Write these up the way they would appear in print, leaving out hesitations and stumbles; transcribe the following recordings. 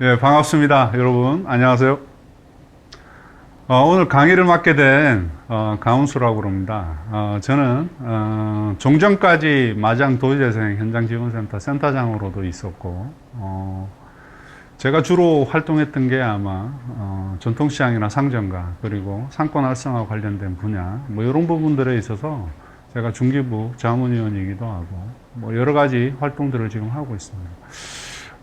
예, 반갑습니다. 여러분, 안녕하세요. 오늘 강의를 맡게 된 강훈수라고 합니다. 저는 종전까지 마장 도시재생 현장지원센터 센터장으로도 있었고, 제가 주로 활동했던 게 아마 전통시장이나 상점가 그리고 상권 활성화 관련된 분야 뭐 이런 부분들에 있어서 제가 중기부 자문위원이기도 하고 뭐 여러 가지 활동들을 지금 하고 있습니다.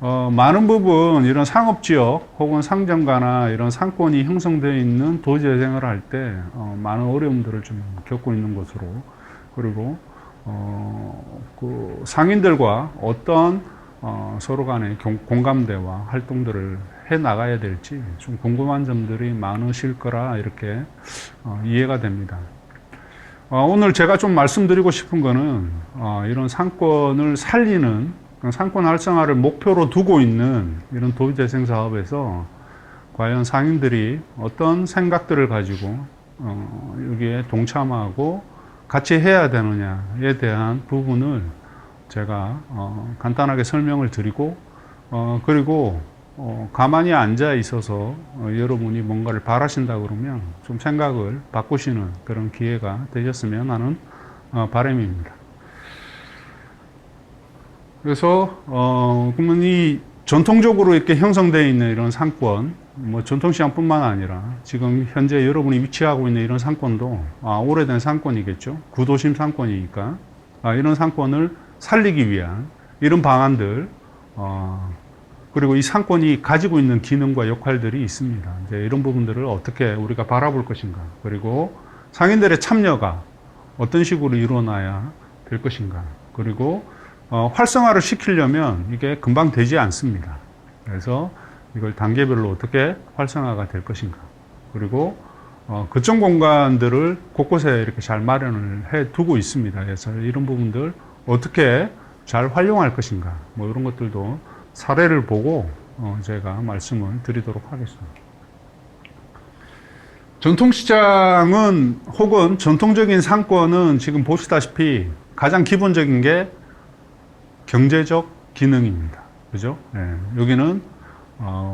많은 부분 이런 상업지역 혹은 상점가나 이런 상권이 형성되어 있는 도시재생을 할 때 많은 어려움들을 좀 겪고 있는 것으로, 그리고 그 상인들과 어떤 서로 간의 공감대와 활동들을 해 나가야 될지 좀 궁금한 점들이 많으실 거라 이렇게 이해가 됩니다. 오늘 제가 좀 말씀드리고 싶은 거는 이런 상권을 살리는 상권 활성화를 목표로 두고 있는 이런 도시재생 사업에서 과연 상인들이 어떤 생각들을 가지고 여기에 동참하고 같이 해야 되느냐에 대한 부분을 제가 간단하게 설명을 드리고 그리고 가만히 앉아 있어서 여러분이 뭔가를 바라신다 그러면 좀 생각을 바꾸시는 그런 기회가 되셨으면 하는 바람입니다. 그래서 그러면 이 전통적으로 이렇게 형성되어 있는 이런 상권, 뭐 전통시장뿐만 아니라 지금 현재 여러분이 위치하고 있는 이런 상권도 오래된 상권이겠죠. 구도심 상권이니까 이런 상권을 살리기 위한 이런 방안들, 그리고 이 상권이 가지고 있는 기능과 역할들이 있습니다. 이제 이런 부분들을 어떻게 우리가 바라볼 것인가, 그리고 상인들의 참여가 어떤 식으로 일어나야 될 것인가, 그리고 활성화를 시키려면 이게 금방 되지 않습니다. 그래서 이걸 단계별로 어떻게 활성화가 될 것인가, 그리고 거점 공간들을 곳곳에 이렇게 잘 마련을 해 두고 있습니다. 그래서 이런 부분들 어떻게 잘 활용할 것인가, 뭐 이런 것들도 사례를 보고 제가 말씀을 드리도록 하겠습니다. 전통시장은 혹은 전통적인 상권은 지금 보시다시피 가장 기본적인 게 경제적 기능입니다. 그죠? 네. 여기는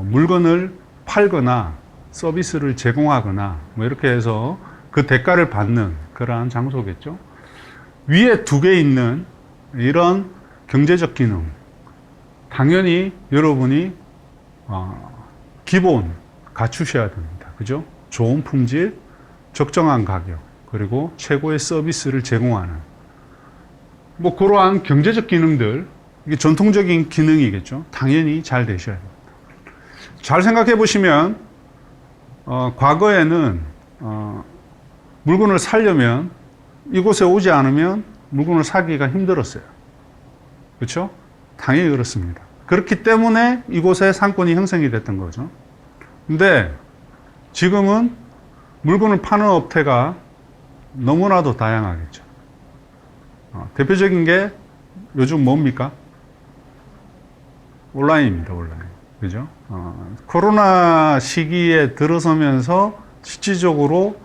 물건을 팔거나 서비스를 제공하거나 뭐 이렇게 해서 그 대가를 받는 그러한 장소겠죠. 위에 두 개 있는 이런 경제적 기능, 당연히 여러분이 기본 갖추셔야 됩니다. 그죠? 좋은 품질, 적정한 가격, 그리고 최고의 서비스를 제공하는 뭐 그러한 경제적 기능들, 이게 전통적인 기능이겠죠. 당연히 잘 되셔야 됩니다. 잘 생각해 보시면 과거에는 물건을 사려면 이곳에 오지 않으면 물건을 사기가 힘들었어요. 그렇죠? 당연히 그렇습니다. 그렇기 때문에 이곳에 상권이 형성이 됐던 거죠. 근데 지금은 물건을 파는 업태가 너무나도 다양하겠죠. 대표적인 게 요즘 뭡니까? 온라인입니다, 온라인. 그죠? 코로나 시기에 들어서면서 실질적으로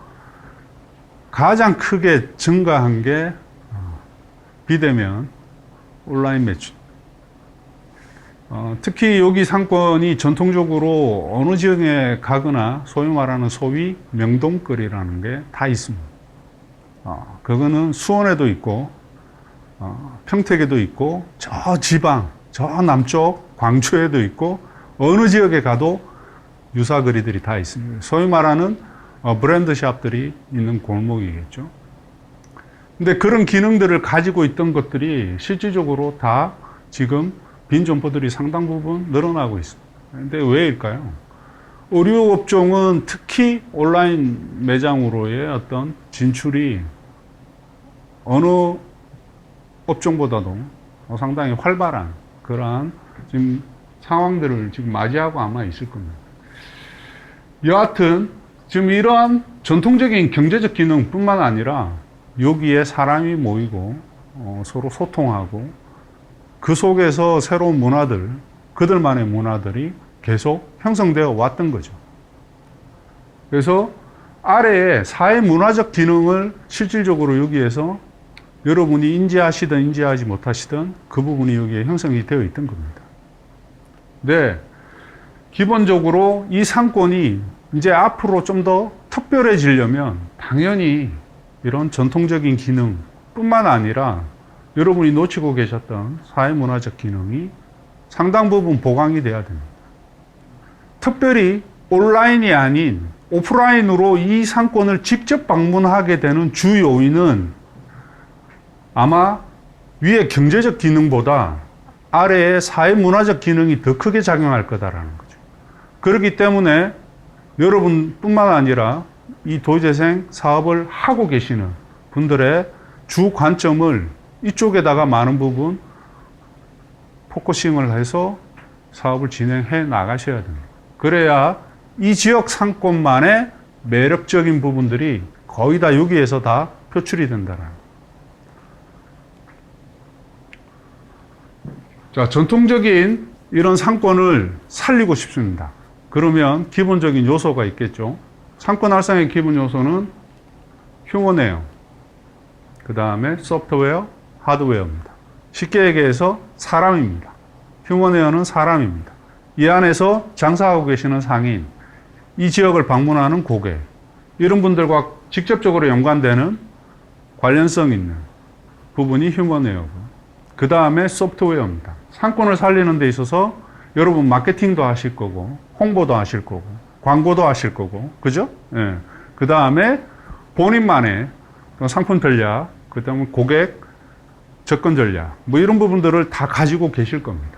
가장 크게 증가한 게 비대면 온라인 매출. 특히 여기 상권이 전통적으로 어느 지역에 가거나 소위 말하는 소위 명동거리라는 게 다 있습니다. 그거는 수원에도 있고 평택에도 있고 저 지방, 저 남쪽 광주에도 있고 어느 지역에 가도 유사 거리들이 다 있습니다. 소위 말하는 브랜드 샵들이 있는 골목이겠죠. 근데 그런 기능들을 가지고 있던 것들이 실질적으로 다 지금 빈 점포들이 상당 부분 늘어나고 있습니다. 근데 왜일까요? 의류업종은 특히 온라인 매장으로의 어떤 진출이 어느 업종보다도 상당히 활발한 그러한 지금 상황들을 지금 맞이하고 아마 있을 겁니다. 여하튼 지금 이러한 전통적인 경제적 기능뿐만 아니라 여기에 사람이 모이고 서로 소통하고 그 속에서 새로운 문화들, 그들만의 문화들이 계속 형성되어 왔던 거죠. 그래서 아래에 사회 문화적 기능을 실질적으로 여기에서 여러분이 인지하시든 인지하지 못하시든 그 부분이 여기에 형성이 되어 있던 겁니다. 네, 기본적으로 이 상권이 이제 앞으로 좀 더 특별해지려면 당연히 이런 전통적인 기능 뿐만 아니라 여러분이 놓치고 계셨던 사회문화적 기능이 상당 부분 보강이 돼야 됩니다. 특별히 온라인이 아닌 오프라인으로 이 상권을 직접 방문하게 되는 주 요인은 아마 위에 경제적 기능보다 아래에 사회문화적 기능이 더 크게 작용할 거다라는 거죠. 그렇기 때문에 여러분뿐만 아니라 이 도시재생 사업을 하고 계시는 분들의 주 관점을 이쪽에다가 많은 부분 포커싱을 해서 사업을 진행해 나가셔야 됩니다. 그래야 이 지역 상권만의 매력적인 부분들이 거의 다 여기에서 다 표출이 된다는. 자, 전통적인 이런 상권을 살리고 싶습니다. 그러면 기본적인 요소가 있겠죠. 상권 활성의 기본 요소는 휴먼웨어, 그 다음에 소프트웨어, 하드웨어입니다. 쉽게 얘기해서 사람입니다. 휴먼웨어는 사람입니다. 이 안에서 장사하고 계시는 상인, 이 지역을 방문하는 고객, 이런 분들과 직접적으로 연관되는 관련성 있는 부분이 휴먼웨어고, 그 다음에 소프트웨어입니다. 상권을 살리는 데 있어서 여러분 마케팅도 하실 거고, 홍보도 하실 거고, 광고도 하실 거고, 그죠? 예. 그 다음에 본인만의 상품 전략, 그 다음에 고객 접근 전략, 뭐 이런 부분들을 다 가지고 계실 겁니다.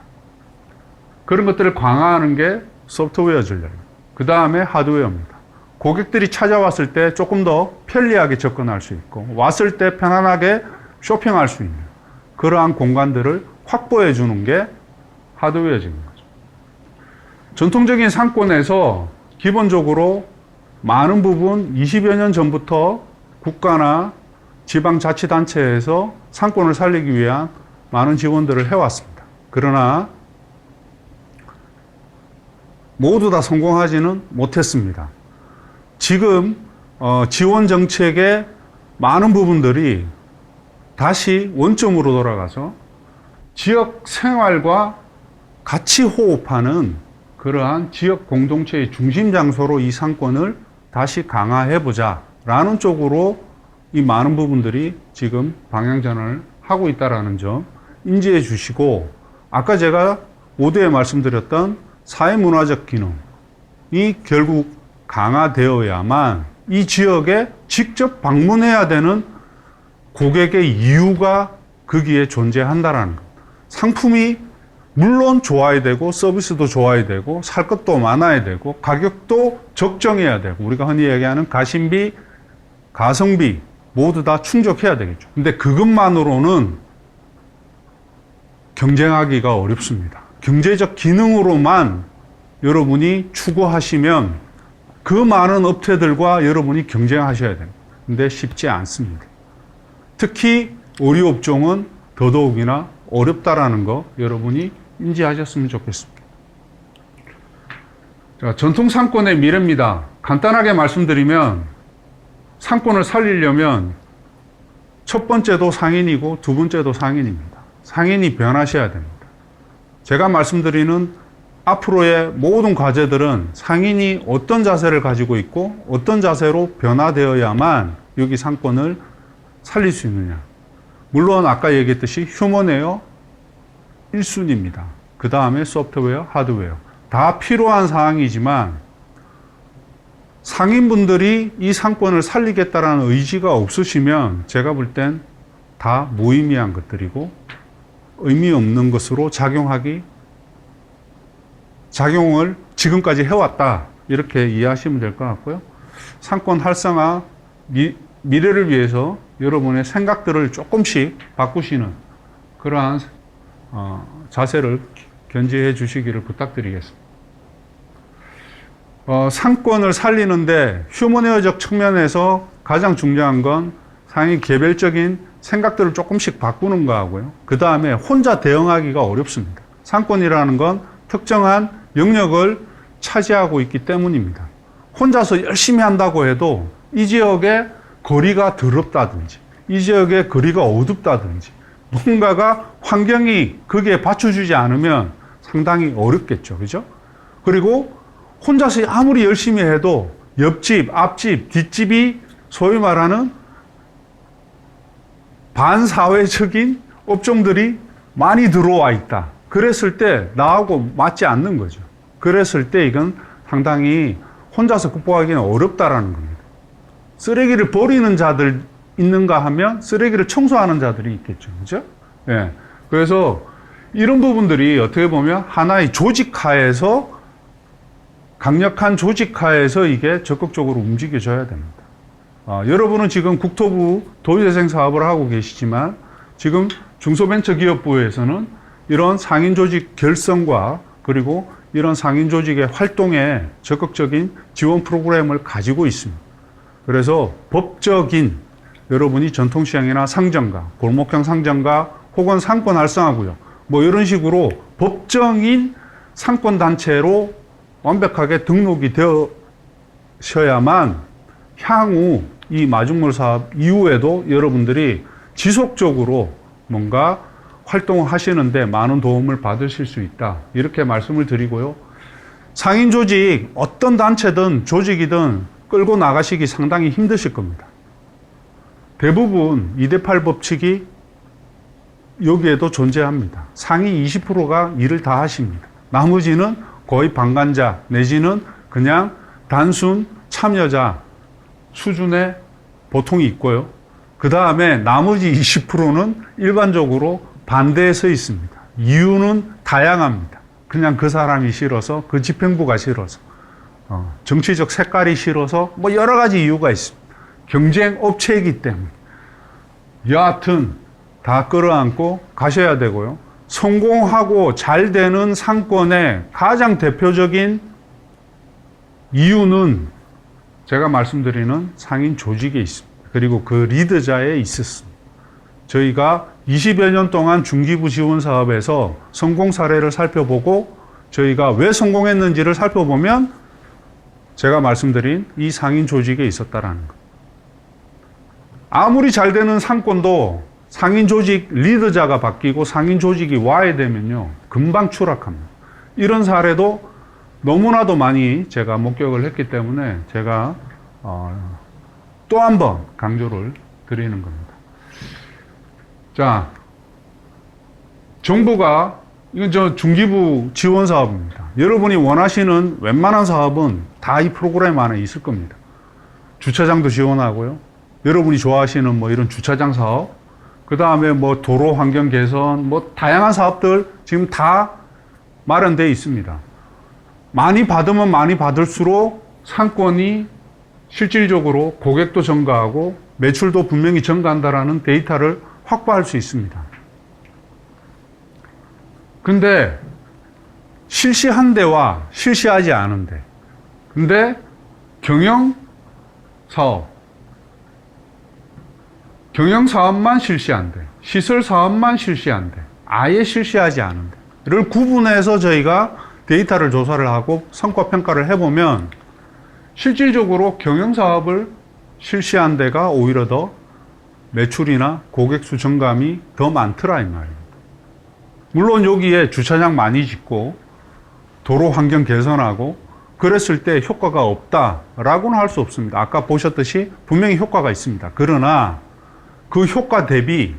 그런 것들을 강화하는 게 소프트웨어 전략입니다. 그 다음에 하드웨어입니다. 고객들이 찾아왔을 때 조금 더 편리하게 접근할 수 있고, 왔을 때 편안하게 쇼핑할 수 있는 그러한 공간들을 확보해 주는 게 하드웨어적인 거죠. 전통적인 상권에서 기본적으로 많은 부분 20여 년 전부터 국가나 지방자치단체에서 상권을 살리기 위한 많은 지원들을 해왔습니다. 그러나 모두 다 성공하지는 못했습니다. 지금 지원 정책의 많은 부분들이 다시 원점으로 돌아가서 지역 생활과 같이 호흡하는 그러한 지역 공동체의 중심 장소로 이 상권을 다시 강화해보자 라는 쪽으로 이 많은 부분들이 지금 방향전환을 하고 있다는 점 인지해 주시고, 아까 제가 모두에 말씀드렸던 사회문화적 기능이 결국 강화되어야만 이 지역에 직접 방문해야 되는 고객의 이유가 거기에 존재한다는 것. 상품이 물론 좋아야 되고 서비스도 좋아야 되고 살 것도 많아야 되고 가격도 적정해야 되고 우리가 흔히 얘기하는 가심비, 가성비 모두 다 충족해야 되겠죠. 근데 그것만으로는 경쟁하기가 어렵습니다. 경제적 기능으로만 여러분이 추구하시면 그 많은 업체들과 여러분이 경쟁하셔야 됩니다. 근데 쉽지 않습니다. 특히 의류업종은 더더욱이나 어렵다라는 거 여러분이 인지하셨으면 좋겠습니다. 자, 전통 상권의 미래입니다. 간단하게 말씀드리면 상권을 살리려면 첫 번째도 상인이고 두 번째도 상인입니다. 상인이 변하셔야 됩니다. 제가 말씀드리는 앞으로의 모든 과제들은 상인이 어떤 자세를 가지고 있고 어떤 자세로 변화되어야만 여기 상권을 살릴 수 있느냐. 물론 아까 얘기했듯이 휴먼웨어 1순위입니다. 그 다음에 소프트웨어, 하드웨어. 다 필요한 사항이지만 상인분들이 이 상권을 살리겠다라는 의지가 없으시면 제가 볼 땐 다 무의미한 것들이고 의미 없는 것으로 작용을 지금까지 해왔다. 이렇게 이해하시면 될 것 같고요. 상권 활성화, 미래를 위해서 여러분의 생각들을 조금씩 바꾸시는 그러한 자세를 견지해 주시기를 부탁드리겠습니다. 상권을 살리는데 휴먼웨어적 측면에서 가장 중요한 건 상인 개별적인 생각들을 조금씩 바꾸는 거하고요. 그 다음에 혼자 대응하기가 어렵습니다. 상권이라는 건 특정한 영역을 차지하고 있기 때문입니다. 혼자서 열심히 한다고 해도 이 지역에 거리가 더럽다든지 이 지역에 거리가 어둡다든지 뭔가가 환경이 거기에 받쳐주지 않으면 상당히 어렵겠죠. 그죠? 그리고 혼자서 아무리 열심히 해도 옆집, 앞집, 뒷집이 소위 말하는 반사회적인 업종들이 많이 들어와 있다. 그랬을 때 나하고 맞지 않는 거죠. 그랬을 때 이건 상당히 혼자서 극복하기는 어렵다라는 겁니다. 쓰레기를 버리는 자들 있는가 하면 쓰레기를 청소하는 자들이 있겠죠. 그죠? 예. 그래서 이런 부분들이 어떻게 보면 하나의 조직하에서 강력한 조직하에서 이게 적극적으로 움직여져야 됩니다. 여러분은 지금 국토부 도시재생 사업을 하고 계시지만 지금 중소벤처기업부에서는 이런 상인 조직 결성과 그리고 이런 상인 조직의 활동에 적극적인 지원 프로그램을 가지고 있습니다. 그래서 법적인 여러분이 전통시장이나 상점가, 골목형 상점가 혹은 상권 활성화구역 뭐 이런 식으로 법정인 상권단체로 완벽하게 등록이 되셔야만 향후 이 마중물 사업 이후에도 여러분들이 지속적으로 뭔가 활동을 하시는데 많은 도움을 받으실 수 있다. 이렇게 말씀을 드리고요. 상인 조직, 어떤 단체든 조직이든 끌고 나가시기 상당히 힘드실 겁니다. 대부분 2대8 법칙이 여기에도 존재합니다. 상위 20%가 일을 다 하십니다. 나머지는 거의 방관자 내지는 그냥 단순 참여자 수준의 보통이 있고요. 그 다음에 나머지 20%는 일반적으로 반대에 서 있습니다. 이유는 다양합니다. 그냥 그 사람이 싫어서, 그 집행부가 싫어서, 정치적 색깔이 싫어서, 뭐 여러 가지 이유가 있습니다. 경쟁 업체이기 때문에. 여하튼 다 끌어안고 가셔야 되고요. 성공하고 잘 되는 상권의 가장 대표적인 이유는 제가 말씀드리는 상인 조직에 있습니다. 그리고 그 리더자에 있었습니다. 저희가 20여 년 동안 중기부 지원 사업에서 성공 사례를 살펴보고 저희가 왜 성공했는지를 살펴보면 제가 말씀드린 이 상인 조직에 있었다라는 것. 아무리 잘 되는 상권도 상인 조직 리더자가 바뀌고 상인 조직이 와야 되면요, 금방 추락합니다. 이런 사례도 너무나도 많이 제가 목격을 했기 때문에 제가 또 한 번 강조를 드리는 겁니다. 자, 정부가, 이건 저 중기부 지원 사업입니다. 여러분이 원하시는 웬만한 사업은 다 이 프로그램 안에 있을 겁니다. 주차장도 지원하고요. 여러분이 좋아하시는 뭐 이런 주차장 사업, 그 다음에 뭐 도로 환경 개선, 뭐 다양한 사업들 지금 다 마련되어 있습니다. 많이 받으면 많이 받을수록 상권이 실질적으로 고객도 증가하고 매출도 분명히 증가한다라는 데이터를 확보할 수 있습니다. 근데 실시한 데와 실시하지 않은 데, 근데 경영사업만 실시한 데, 시설사업만 실시한 데, 아예 실시하지 않은 데를 구분해서 저희가 데이터를 조사를 하고 성과평가를 해보면 실질적으로 경영사업을 실시한 데가 오히려 더 매출이나 고객수 증감이 더 많더라 이 말입니다. 물론 여기에 주차장 많이 짓고 도로 환경 개선하고 그랬을 때 효과가 없다라고는 할 수 없습니다. 아까 보셨듯이 분명히 효과가 있습니다. 그러나 그 효과 대비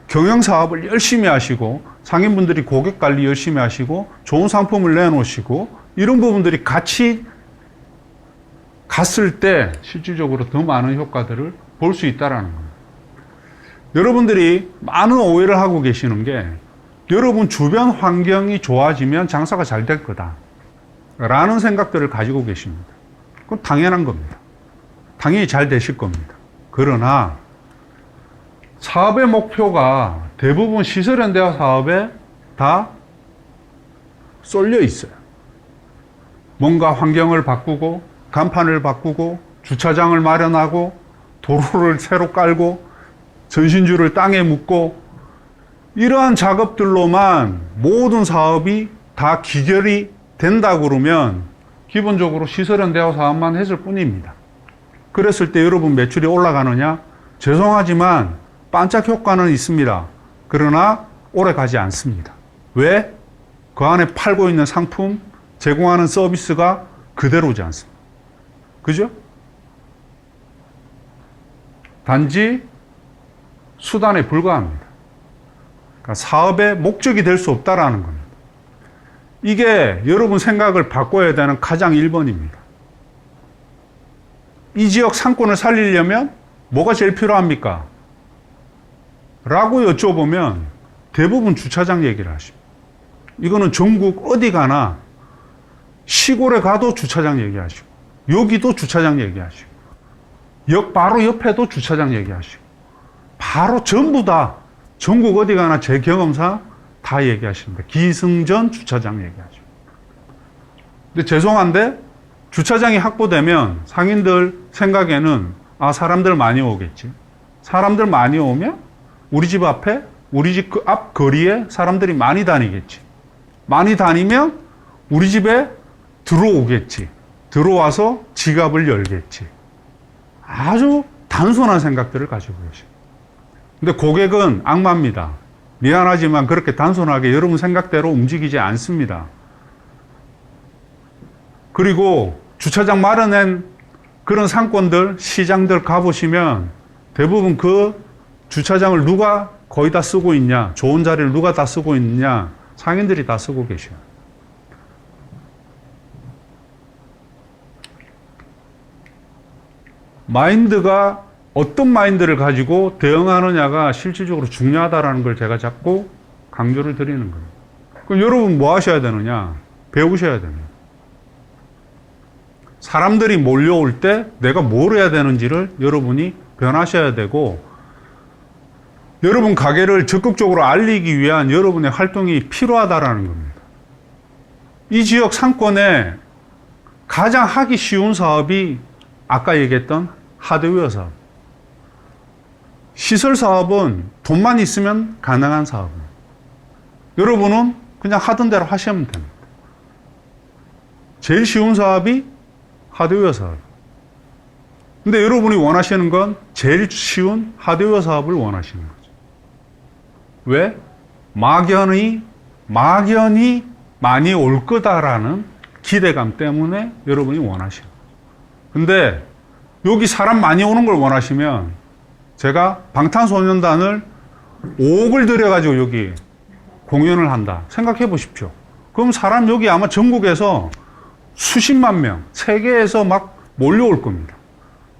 경영사업을 열심히 하시고 상인분들이 고객관리 열심히 하시고 좋은 상품을 내놓으시고 이런 부분들이 같이 갔을 때 실질적으로 더 많은 효과들을 볼 수 있다는 겁니다. 여러분들이 많은 오해를 하고 계시는 게 여러분 주변 환경이 좋아지면 장사가 잘 될 거다 라는 생각들을 가지고 계십니다. 그건 당연한 겁니다. 당연히 잘 되실 겁니다. 그러나 사업의 목표가 대부분 시설현대화 사업에 다 쏠려 있어요. 뭔가 환경을 바꾸고 간판을 바꾸고 주차장을 마련하고 도로를 새로 깔고 전신주를 땅에 묻고 이러한 작업들로만 모든 사업이 다 기결이 된다 그러면 기본적으로 시설현대화 사업만 했을 뿐입니다. 그랬을 때 여러분 매출이 올라가느냐? 죄송하지만 반짝 효과는 있습니다. 그러나 오래 가지 않습니다. 왜? 그 안에 팔고 있는 상품 제공하는 서비스가 그대로지 않습니다. 그죠? 단지 수단에 불과합니다. 그러니까 사업의 목적이 될 수 없다라는 겁니다. 이게 여러분 생각을 바꿔야 되는 가장 1번입니다. 이 지역 상권을 살리려면 뭐가 제일 필요합니까? 라고 여쭤보면 대부분 주차장 얘기를 하십니다. 이거는 전국 어디 가나 시골에 가도 주차장 얘기하시고 여기도 주차장 얘기하시고 역 바로 옆에도 주차장 얘기하시고 바로 전부 다 전국 어디 가나 제 경험상 다 얘기하십니다. 기승전 주차장 얘기하시고. 근데 죄송한데 주차장이 확보되면 상인들 생각에는 사람들 많이 오겠지. 사람들 많이 오면 우리 집 앞에 우리 집 그 앞 거리에 사람들이 많이 다니겠지. 많이 다니면 우리 집에 들어오겠지. 들어와서 지갑을 열겠지. 아주 단순한 생각들을 가지고 계십니다. 근데 고객은 악마입니다. 미안하지만 그렇게 단순하게 여러분 생각대로 움직이지 않습니다. 그리고 주차장 마련한 그런 상권들, 시장들 가보시면 대부분 그 주차장을 누가 거의 다 쓰고 있냐, 좋은 자리를 누가 다 쓰고 있느냐, 상인들이 다 쓰고 계셔요. 마인드가 어떤 마인드를 가지고 대응하느냐가 실질적으로 중요하다는 걸 제가 자꾸 강조를 드리는 거예요. 그럼 여러분 뭐 하셔야 되느냐? 배우셔야 됩니다. 사람들이 몰려올 때 내가 뭘 해야 되는지를 여러분이 변하셔야 되고 여러분 가게를 적극적으로 알리기 위한 여러분의 활동이 필요하다는 겁니다. 이 지역 상권에 가장 하기 쉬운 사업이 아까 얘기했던 하드웨어 사업. 시설 사업은 돈만 있으면 가능한 사업입니다. 여러분은 그냥 하던 대로 하시면 됩니다. 제일 쉬운 사업이 하드웨어 사업. 근데 여러분이 원하시는 건 제일 쉬운 하드웨어 사업을 원하시는 거죠. 왜? 막연히 많이 올 거다라는 기대감 때문에 여러분이 원하시는 거죠. 근데 여기 사람 많이 오는 걸 원하시면 제가 방탄소년단을 5억을 들여가지고 여기 공연을 한다. 생각해 보십시오. 그럼 사람 여기 아마 전국에서 수십만 명, 세계에서 막 몰려올 겁니다.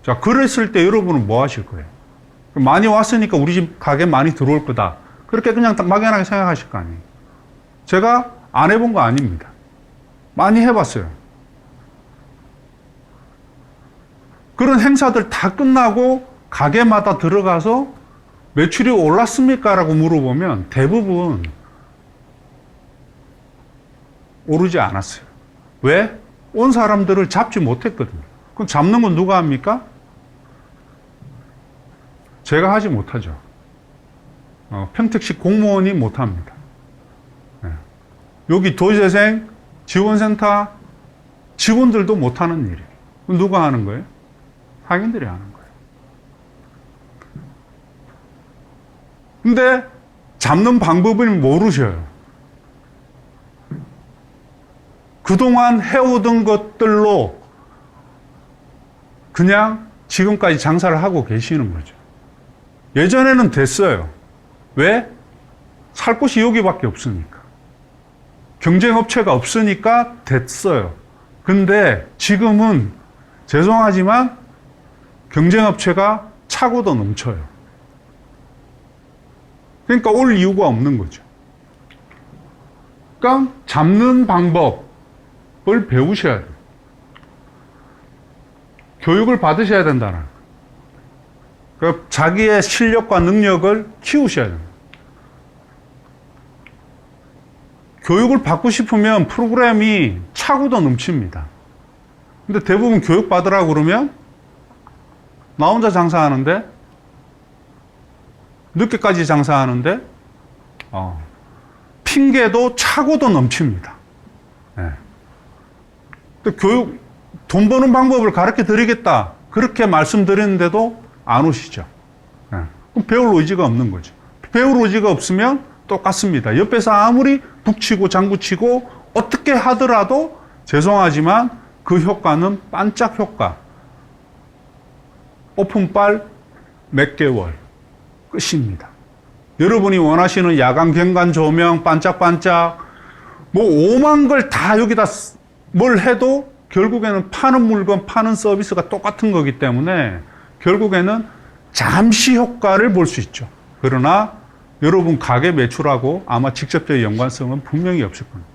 자, 그랬을 때 여러분은 뭐 하실 거예요? 많이 왔으니까 우리 집 가게 많이 들어올 거다. 그렇게 그냥 막연하게 생각하실 거 아니에요. 제가 안 해본 거 아닙니다. 많이 해봤어요. 그런 행사들 다 끝나고 가게마다 들어가서 매출이 올랐습니까? 라고 물어보면 대부분 오르지 않았어요. 왜? 온 사람들을 잡지 못했거든요. 그럼 잡는 건 누가 합니까? 제가 하지 못하죠. 평택시 공무원이 못합니다. 네. 여기 도시재생 지원센터 직원들도 못하는 일이에요. 그럼 누가 하는 거예요? 상인들이 하는 거예요. 근데 잡는 방법을 모르셔요. 그동안 해오던 것들로 그냥 지금까지 장사를 하고 계시는 거죠. 예전에는 됐어요. 왜? 살 곳이 여기밖에 없으니까. 경쟁업체가 없으니까 됐어요. 근데 지금은 죄송하지만 경쟁업체가 차고도 넘쳐요. 그러니까 올 이유가 없는 거죠. 그러니까 잡는 방법을 배우셔야 돼요. 교육을 받으셔야 된다는 거예요. 그러니까 자기의 실력과 능력을 키우셔야 됩니다. 교육을 받고 싶으면 프로그램이 차고도 넘칩니다. 근데 대부분 교육 받으라고 그러면 나 혼자 장사하는데 늦게까지 장사하는데 핑계도 차고도 넘칩니다. 네. 또 교육 돈 버는 방법을 가르쳐 드리겠다 그렇게 말씀드렸는데도 안 오시죠. 네. 그럼 배울 의지가 없는 거죠. 배울 의지가 없으면 똑같습니다. 옆에서 아무리 북치고 장구치고 어떻게 하더라도 죄송하지만 그 효과는 반짝 효과. 오픈빨 몇 개월. 끝입니다. 여러분이 원하시는 야간 경관 조명, 반짝반짝, 뭐 5만 걸 다 여기다 뭘 해도 결국에는 파는 물건, 파는 서비스가 똑같은 거기 때문에 결국에는 잠시 효과를 볼 수 있죠. 그러나 여러분 가게 매출하고 아마 직접적인 연관성은 분명히 없을 겁니다.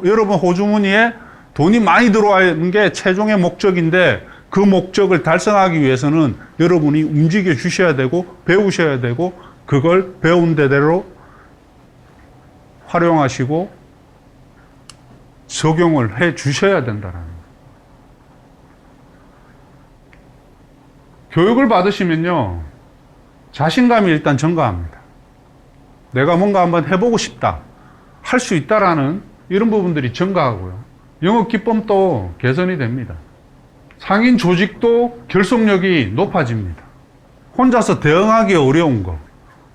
여러분 호주머니에 돈이 많이 들어와는 게 최종의 목적인데 그 목적을 달성하기 위해서는 여러분이 움직여 주셔야 되고 배우셔야 되고 그걸 배운 대로 활용하시고 적용을 해 주셔야 된다는 거예요. 교육을 받으시면요, 자신감이 일단 증가합니다. 내가 뭔가 한번 해보고 싶다, 할 수 있다라는 이런 부분들이 증가하고요. 영업 기법도 개선이 됩니다. 상인 조직도 결속력이 높아집니다. 혼자서 대응하기 어려운 거,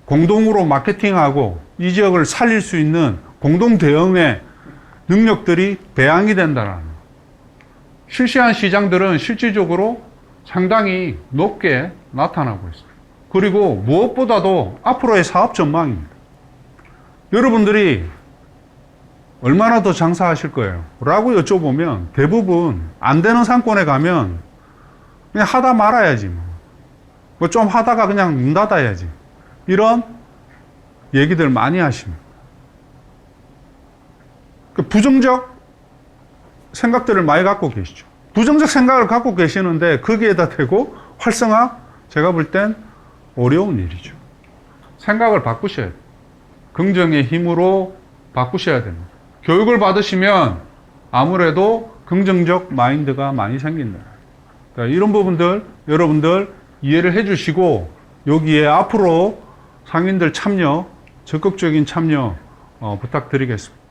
공동으로 마케팅하고 이 지역을 살릴 수 있는 공동 대응의 능력들이 배양이 된다는 거예요. 실시한 시장들은 실질적으로 상당히 높게 나타나고 있습니다. 그리고 무엇보다도 앞으로의 사업 전망입니다. 여러분들이 얼마나 더 장사하실 거예요? 라고 여쭤보면 대부분 안 되는 상권에 가면 그냥 하다 말아야지. 뭐 좀 하다가 그냥 문 닫아야지. 이런 얘기들 많이 하십니다. 부정적 생각들을 많이 갖고 계시죠. 부정적 생각을 갖고 계시는데 거기에다 대고 활성화, 제가 볼 땐 어려운 일이죠. 생각을 바꾸셔야 돼요. 긍정의 힘으로 바꾸셔야 됩니다. 교육을 받으시면 아무래도 긍정적 마인드가 많이 생긴다. 그러니까 이런 부분들 여러분들 이해를 해주시고 여기에 앞으로 상인들 참여, 적극적인 참여 부탁드리겠습니다.